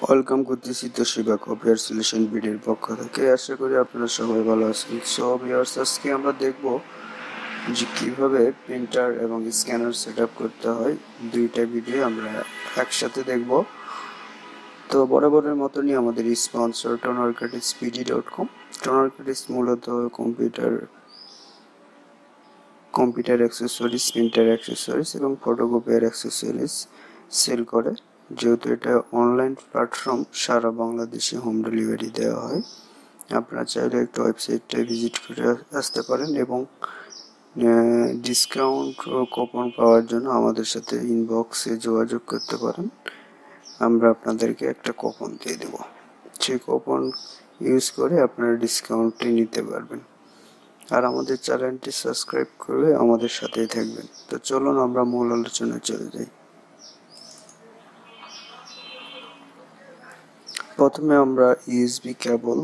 Welcome করতেছি Toshiba copier solution ভিডিওর পক্ষ থেকে। আশা করি আপনারা সবাই ভালো আছেন। সো ভিউয়ার্স, আজকে আমরা দেখব যে কিভাবে প্রিন্টার এবং স্ক্যানার সেটআপ করতে হয়। দুইটা ভিডিও আমরা একসাথে দেখব। তো বরাবরের মতনই আমাদের স্পন্সর tonercutspd.com। tonercutis মূলত কম্পিউটার অ্যাক্সেসরিজ, প্রিন্টার অ্যাক্সেসরিজ এবং ফটোকপিয়ার অ্যাক্সেসরিজ সেল করে। যেহেতু এটা অনলাইন প্ল্যাটফর্ম, সারা বাংলাদেশে হোম ডেলিভারি দেওয়া হয়। আপনারা চাইলে একটু ওয়েবসাইটটা ভিজিট করে আসতে পারেন এবং ডিসকাউন্ট ও কুপন পাওয়ার জন্য আমাদের সাথে ইনবক্সে যোগাযোগ করতে পারেন। আমরা আপনাদেরকে একটা কুপন দিয়ে দেব। সেই কুপন ইউজ করে আপনারা ডিসকাউন্টটি নিতে পারবেন। আর আমাদের চ্যানেলটি সাবস্ক্রাইব করে আমাদের সাথেই থাকবেন। তো চলুন আমরা মূল আলোচনায় চলে যাই। প্রথমে আমরা ইউএসবি কেবল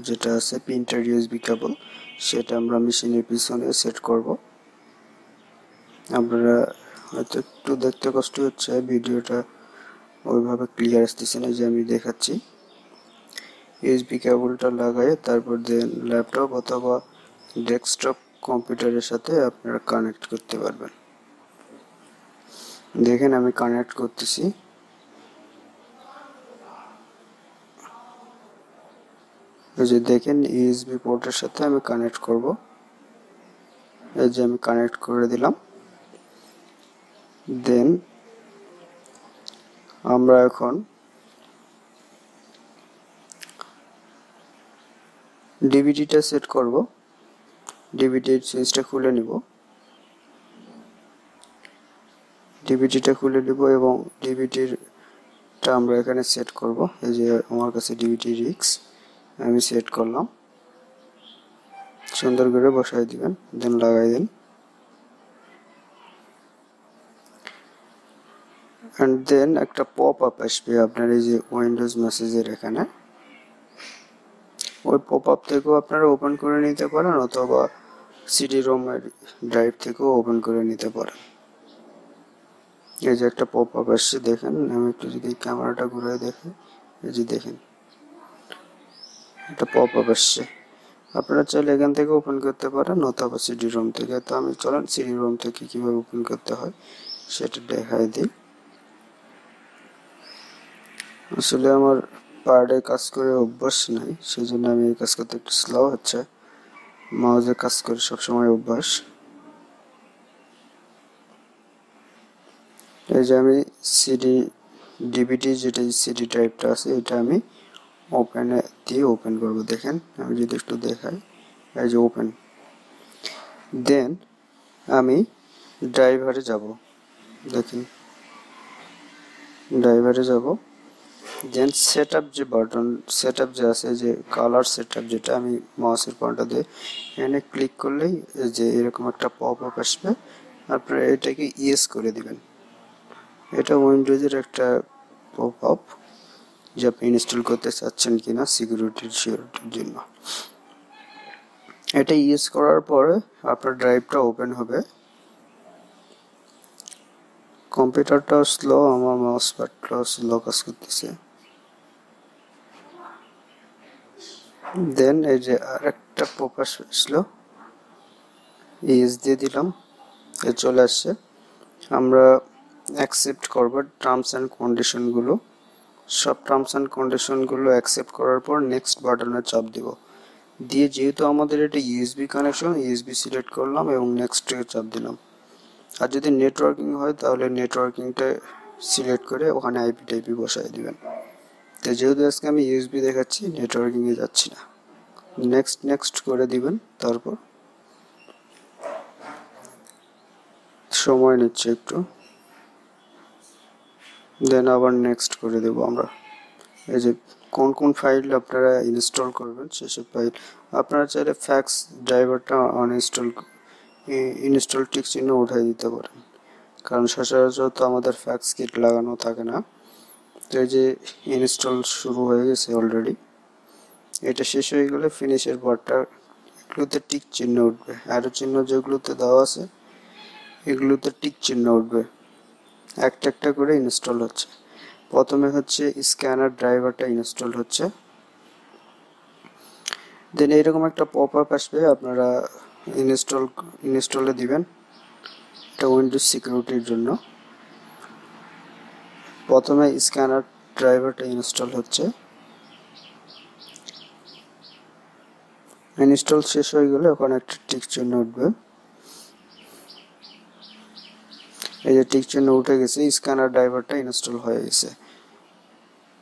যেটা আছে প্রিন্টার ইউএসবি কেবল, সেটা আমরা মেশিনের পিছনে সেট করব। আপনারা হয়তো একটু দেখতে কষ্ট হচ্ছে, ভিডিওটা ওইভাবে ক্লিয়ার আসতেছে না, যে আমি দেখাচ্ছি। ইউএসবি কেবলটা লাগাই তারপর দেন ল্যাপটপ অথবা ডেস্কটপ কম্পিউটারের সাথে আপনারা কানেক্ট করতে পারবেন। দেখেন আমি কানেক্ট করতেছি। এই যে দেখেন ইউএসবি পোর্টের সাথে আমি কানেক্ট করব। এই যে আমি কানেক্ট করে দিলাম। দেন আমরা এখন ডিভিডিটা সেট করব। ডিভিডির সুইচটা খুলে নিব। ডিভিডিটা খুলে নিব এবং ডিভিডিটা আমরা এখানে সেট করব। এই যে আমার কাছে ডিভিডি রিক্স আমি সেট করলাম। সুন্দর করে বসাই দিবেন, দেন লাগাই দেন। এন্ড দেন একটা পপ আপ আসবে আপনার এই যে উইন্ডোজ মেসেজের এখানে। ওই পপ আপ থেকেও আপনারা ওপেন করে নিতে পারেন অথবা সিডি রোমের ড্রাইভ থেকেও ওপেন করে নিতে পারেন। এই যে একটা পপ আপ আসছে, দেখেন। আমি একটু যদি ক্যামেরাটা ঘুরিয়ে দেখি, এই যে দেখেন একটা পপ আপ আসছে। আপনারা চাইলে এখান থেকে ওপেন করতে পারেন অথবা সিডি রোম থেকে। তো আমি চলেন সিডি রোম থেকে কিভাবে ওপেন করতে হয় সেটা দেখাই দিই। আসলে আমার পার্টে কাজ করে অভ্যাস নাই, সেই জন্য আমি এই কাজ করতে একটু স্লো হচ্ছে। মাউসে কাজ করে সবসময় অভ্যাস। এই যে আমি ডিভিডি যেটা সিডি টাইপটা আছে, এটা আমি ওপেনে দিয়ে ওপেন করব। দেখেন আমি যদি একটু দেখাই, এই যে ওপেন। দেন আমি ড্রাইভারে যাব। দেখেন ড্রাইভারে যাব। দেন সেটআপ যে বাটন, সেটআপ যে আছে, যে কালার সেটআপ, যেটা আমি মাউসের পয়েন্টার দিয়ে এখানে ক্লিক করলেই যে এরকম একটা পপ আপ আসবে। আপনারা এটাকে ইয়েস করে দিবেন। এটা উইন্ডোজের একটা পপ আপ যে আপনি ইনস্টল করতে চাচ্ছেন কিনা সিকিউরিটির সিকিউরিটির জন্য। এটা ইউজ করার পরে আপনার ড্রাইভটা ওপেন হবে। কম্পিউটারটাও স্লো, আমার মাউস প্যাডটাও স্লো কাজ করতেছে। দেন এই যে আরেকটা পপ আপ আসলো, ইয়েস দিয়ে দিলাম, এ চলে আসছে। আমরা অ্যাকসেপ্ট করব টার্মস অ্যান্ড কন্ডিশনগুলো। সব টার্মস অ্যান্ড কন্ডিশনগুলো অ্যাকসেপ্ট করার পর নেক্সট বাটনে চাপ দিব। দিয়ে যেহেতু আমাদের এটা ইউএসবি কানেকশন, ইউএসবি সিলেক্ট করলাম এবং নেক্সটে চাপ দিলাম। আর যদি নেটওয়ার্কিং হয় তাহলে নেটওয়ার্কিংটা সিলেক্ট করে ওখানে আইপি টাইপি বসাই দিবেন। তো যেহেতু আজকে আমি ইউএসবি দেখাচ্ছি, নেটওয়ার্কিংয়ে যাচ্ছি না। নেক্সট করে দিবেন। তারপর সময় নিচ্ছে একটু, দেন আবার নেক্সট করে দেব আমরা। এই যে কোন ফাইল আপনারা ইনস্টল করবেন সেসব ফাইল আপনারা চাইলে ফ্যাক্স ড্রাইভারটা ইনস্টল টিক চিহ্ন উঠাই দিতে পারেন, কারণ সচরাচর তো আমাদের ফ্যাক্স কিট লাগানো থাকে না। তো এই যে ইনস্টল শুরু হয়ে গেছে অলরেডি। এটা শেষ হয়ে গেলে ফিনিশের পরটা এগুলোতে টিক চিহ্ন উঠবে, অ্যারো চিহ্ন যেগুলোতে দেওয়া আছে এগুলোতে টিক চিহ্ন উঠবে। একটা একটা করে ইনস্টল হচ্ছে। প্রথমে হচ্ছে স্ক্যানার ড্রাইভারটা ইনস্টল হচ্ছে, দেন এরকম একটা পপআপ আসবে, আপনারা ইনস্টলে দিবেন। এটা উইন্ডোজ সিকিউরিটির জন্য। প্রথমে স্ক্যানার ড্রাইভারটা ইনস্টল হচ্ছে, ইনস্টল শেষ হয়ে গেলে ওখানে একটা টিক চিহ্ন উঠবে। এই যে টিক চিহ্ন উঠে গেছে, স্ক্যানার ড্রাইভারটা ইনস্টল হয়ে গেছে।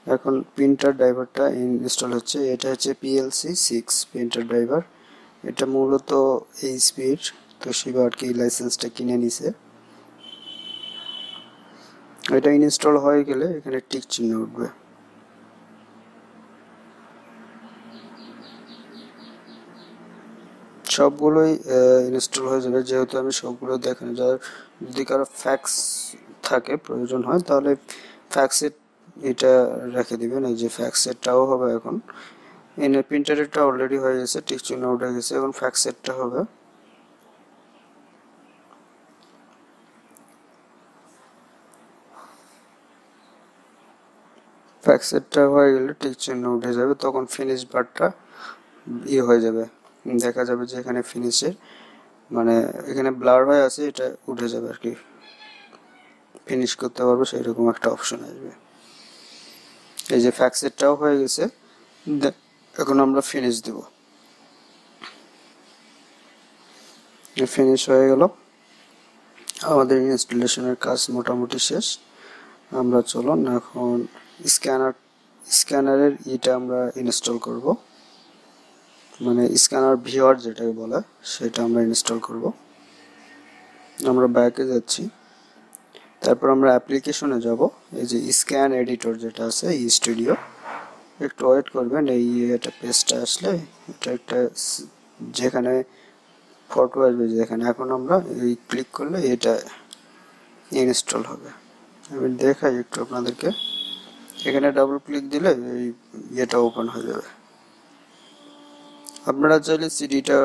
এখন প্রিন্টার ড্রাইভারটা ইনস্টল হচ্ছে। এটা হচ্ছে PLC6 প্রিন্টার ড্রাইভার। এটা মূলত এইচপির তোশিবা আর কি লাইসেন্সটা কিনে নিছে। এটা ইনস্টল হয়ে গেলে এখানে টিক চিহ্ন উঠবে। সবগুলোই ইনস্টল হয়ে যাবে, যেহেতু আমি সবগুলো দেখানো যায়। যদি কারো ফ্যাক্স থাকে প্রয়োজন হয় তাহলে ফ্যাক্সের এটা রেখে দিবেন। এই যে ফ্যাক্সেরটাও হবে এখন। এনে প্রিন্টারেরটা অলরেডি হয়ে গেছে, টিক চিহ্ন উঠে গেছে, এখন ফ্যাক্সেরটা হবে। ফ্যাক্সেরটা হয়ে গেলে টিক চিহ্ন উঠে যাবে, তখন ফিনিশ বারটা হয়ে যাবে, দেখা যাবে যে এখানে ফিনিশের মানে এখানে ব্লার হয়ে আছে, এটা উঠে যাবে আর কি, ফিনিশ করতে পারবো সেরকম একটা অপশন আসবে। এই যে ফ্যাক্সেরটাও হয়ে গেছে, এখন আমরা ফিনিশ দেব। ফিনিশ হয়ে গেল, আমাদের ইনস্টলেশনের কাজ মোটামুটি শেষ। আমরা চলুন এখন স্ক্যানারের এটা আমরা ইনস্টল করব, মানে স্ক্যানার ভিউয়ার যেটাকে বলে সেটা আমরা ইনস্টল করব। আমরা ব্যাকে যাচ্ছি, তারপর আমরা অ্যাপ্লিকেশনে যাব। এই যে স্ক্যান এডিটর যেটা আছে ই স্টুডিও, একটু ওয়েট করবেন। এই এটা পেজটা আসলে এটা একটা যেখানে ফটো আসবে যেখানে, এখন আমরা এই ক্লিক করলে এটা ইনস্টল হবে। আমি দেখাই একটু আপনাদেরকে। এখানে ডাবল ক্লিক দিলে এই এটা ওপেন হয়ে যাবে। আপনারা চাইলে সিডিটা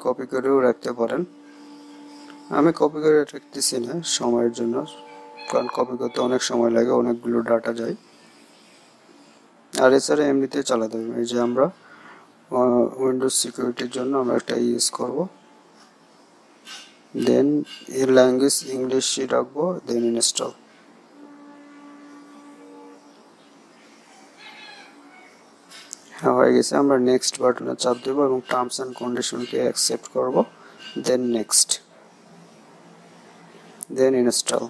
কপি করেও রাখতে পারেন। আমি কপি করে রাখতেছি না সময়ের জন্য, কারণ কপি করতে অনেক সময় লাগে, অনেকগুলো ডাটা যায়। আর এছাড়া এমনিতে চালাতে হবে। এই যে আমরা উইন্ডোজ সিকিউরিটির জন্য আমরা একটা ইউজ করব, দেন এর ল্যাঙ্গুয়েজ ইংলিশই রাখবো, দেন ইনস্টল। হ্যাঁ, হয়ে গেছে। আমরা নেক্সট বাটনে চাপ দেব এবং টার্মস অ্যান্ড কন্ডিশনকে অ্যাকসেপ্ট করব, then next, then install.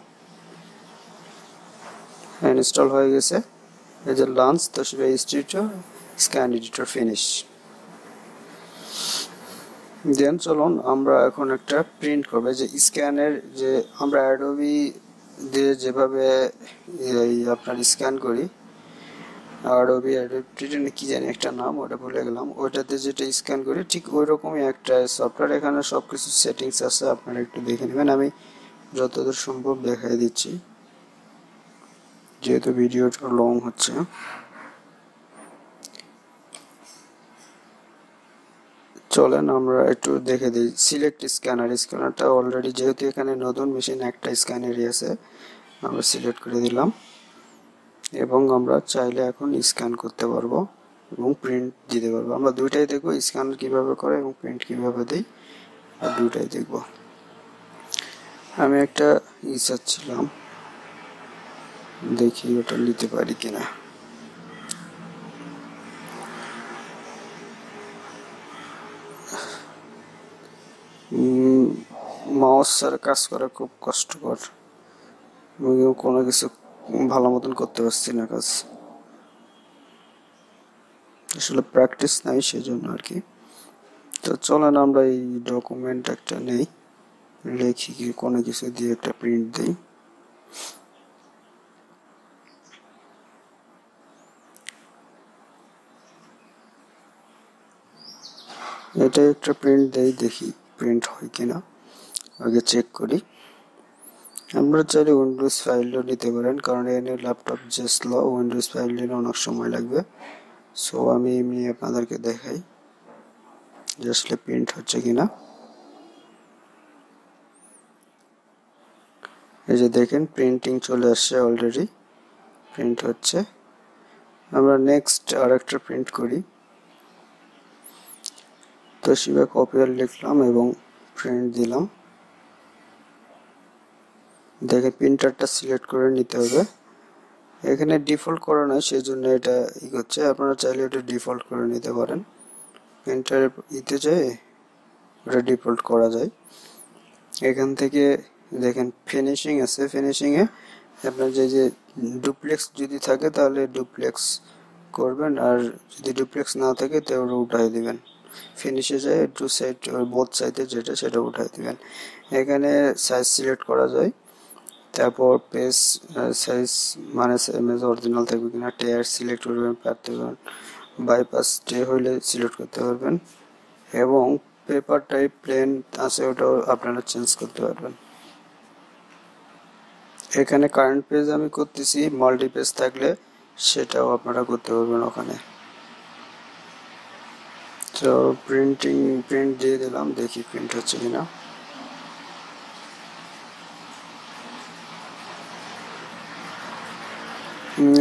Install হয়ে গেছে। এই যে launch Toshiba studio scan editor finish. Then চলুন আমরা এখন একটা প্রিন্ট করব। যে স্ক্যানের যে আমরা অ্যাডোবি দিয়ে যেভাবে আপনার স্ক্যান করি, অ্যাডোবি কি জানি একটা নাম, ওটা ভুলে গেলাম, ওইটাতে যেটা স্ক্যান করি ঠিক ওই রকমই একটা সফটওয়্যার। এখানে সব কিছু সেটিংস আছে, আপনারা একটু দেখে নেবেন। আমি যতদূর সম্ভব দেখাই দিচ্ছি, যেহেতু ভিডিওটা লং হচ্ছে। চলেন আমরা একটু দেখে দিই। সিলেক্ট স্ক্যানার, স্ক্যানারটা অলরেডি যেহেতু এখানে নতুন মেশিন একটা স্ক্যানারই আছে, আমরা সিলেক্ট করে দিলাম এবং আমরা চাইলে এখন স্ক্যান করতে পারবো এবং প্রিন্ট দিতে পারবো। আমরা দুইটাই দেখবো, স্ক্যান কিভাবে করে এবং প্রিন্ট কিভাবে দেই, আর দুইটাই দেখব। আমি একটা চাচ্ছিলাম, দেখি ওটা নিতে পারি কিনা। মাউস ছাড়া কাজ করা খুব কষ্টকর, কোনো কিছু ভালো মতন করতে পারছি না কাজ, আসলে প্র্যাকটিস নাই সেজন্য আর কি। তো চলেন আমরা এই ডকুমেন্ট একটা নেই, লিখি কি কোনো কিছু দিয়ে একটা প্রিন্ট দিই। এটা একটা প্রিন্ট দেই, দেখি প্রিন্ট হয় কিনা, আগে চেক করি। আমরা চাইলে উইন্ডোজ ফাইলও নিতে পারেন, কারণ এনে ল্যাপটপ যে স্লো, উইন্ডোজ ফাইল নিলে অনেক সময় লাগবে। সো আমি এমনি আপনাদেরকে দেখাই যে আসলে প্রিন্ট হচ্ছে কিনা। এই যে দেখেন প্রিন্টিং চলে আসছে অলরেডি। প্রিন্ট হচ্ছে। আমরা নেক্সট আরেকটা প্রিন্ট করি। তোশিবা কপিয়ার লিখলাম এবং প্রিন্ট দিলাম। দেখে প্রিন্টারটা সিলেক্ট করে নিতে হবে। এখানে ডিফল্ট করা নয়, সেজন্য এটা হচ্ছে। আপনারা চাইলে এটা ডিফল্ট করে নিতে পারেন। প্রিন্টারের ইতে যায় এটা ডিফল্ট করা যায়। এখান থেকে দেখেন ফিনিশিং আছে, ফিনিশিংয়ে আপনার যে ডুপ্লেক্স যদি থাকে তাহলে ডুপ্লেক্স করবেন, আর যদি ডুপ্লেক্স না থাকে তাহলে উঠাই দিবেন। ফিনিশে যায় টু সাইড বোথ সাইডে যেটা সেটা উঠাই দিবেন। এখানে সাইজ সিলেক্ট করা যায়। তারপর পেজ সাইজ মানে এমএস অরিজিনাল থাকবে কিনা, টেয়ার সিলেক্ট করবেন, পারতে পারবেন বাইপাস টে হইলে সিলেক্ট করতে পারবেন, এবং পেপার টাইপ প্লেন আছে ওটাও আপনারা চেঞ্জ করতে পারবেন। এখানে কারেন্ট পেজ আমি করতেছি, মাল্টি পেজ থাকলে সেটাও আপনারা করতে পারবেন ওখানে। তো প্রিন্ট দিয়ে দিলাম, দেখি প্রিন্ট হচ্ছে কিনা।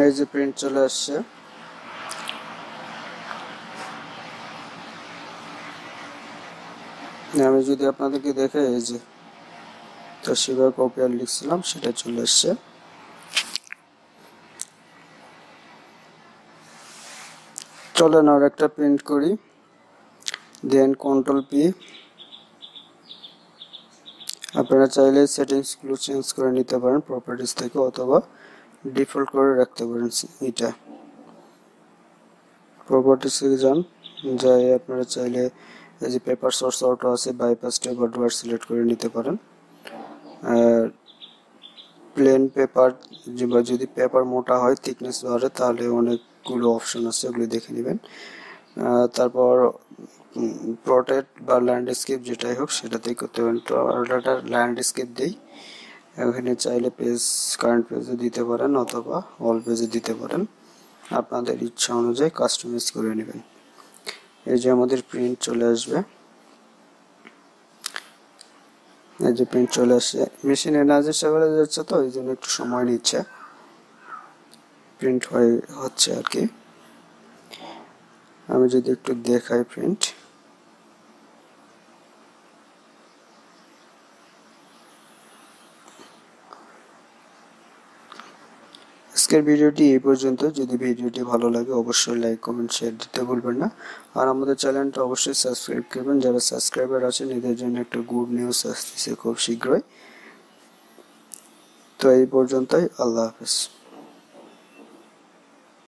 এই যে প্রিন্ট চলে আসছে। আমি যদি আপনাদেরকে দেখে, এই যে তোশিবা কপিয়ার লিখছিলাম সেটা চলে আসছে। চলেন আর একটা প্রিন্ট করি। দেন কন্ট্রোল পি। আপনারা চাইলে সেটিংসগুলো চেঞ্জ করে নিতে পারেন প্রপার্টিস থেকে, অথবা ডিফল্ট করে রাখতে পারেন। এটা প্রপার্টিস থেকে যান, যাই আপনারা চাইলে এই যে পেপার সোর্স অটো আছে, বাইপাস টেপ ডুয়ার সিলেক্ট করে নিতে পারেন। প্লেন পেপার যদি পেপার মোটা হয়, থিকনেস বাড়ে, তাহলে অনেকগুলো অপশন আছে, ওগুলো দেখে নেবেন। তারপর প্রোটেক্ট বা ল্যান্ডস্কেপ যেটাই হোক সেটাতেই করতে পারেন। তো আমরা ল্যান্ডস্কেপ দিই। এখানে চাইলে পেজ কারেন্ট পেজে দিতে পারেন অথবা অল পেজে দিতে পারেন, আপনাদের ইচ্ছা অনুযায়ী কাস্টমাইজ করে নেবেন। এই যে আমাদের প্রিন্ট চলে আসবে। এই যে প্রিন্ট চলে আসছে। মেশিনে না যে সেভাবে যাচ্ছে, তো এই জন্য একটু সময় নিচ্ছে, প্রিন্ট হচ্ছে আর কি। আমি যদি একটু দেখাই প্রিন্ট, আজকের ভিডিওটি এই পর্যন্ত। যদি ভিডিওটি ভালো লাগে অবশ্যই লাইক কমেন্ট শেয়ার দিতে ভুলবেন না, আর আমাদের চ্যানেলটা অবশ্যই সাবস্ক্রাইব করবেন। যারা সাবস্ক্রাইবার আছেন এদের জন্য একটা গুড নিউজ আসতেছে খুব শীঘ্রই। তো এই পর্যন্তই, আল্লাহ হাফেজ।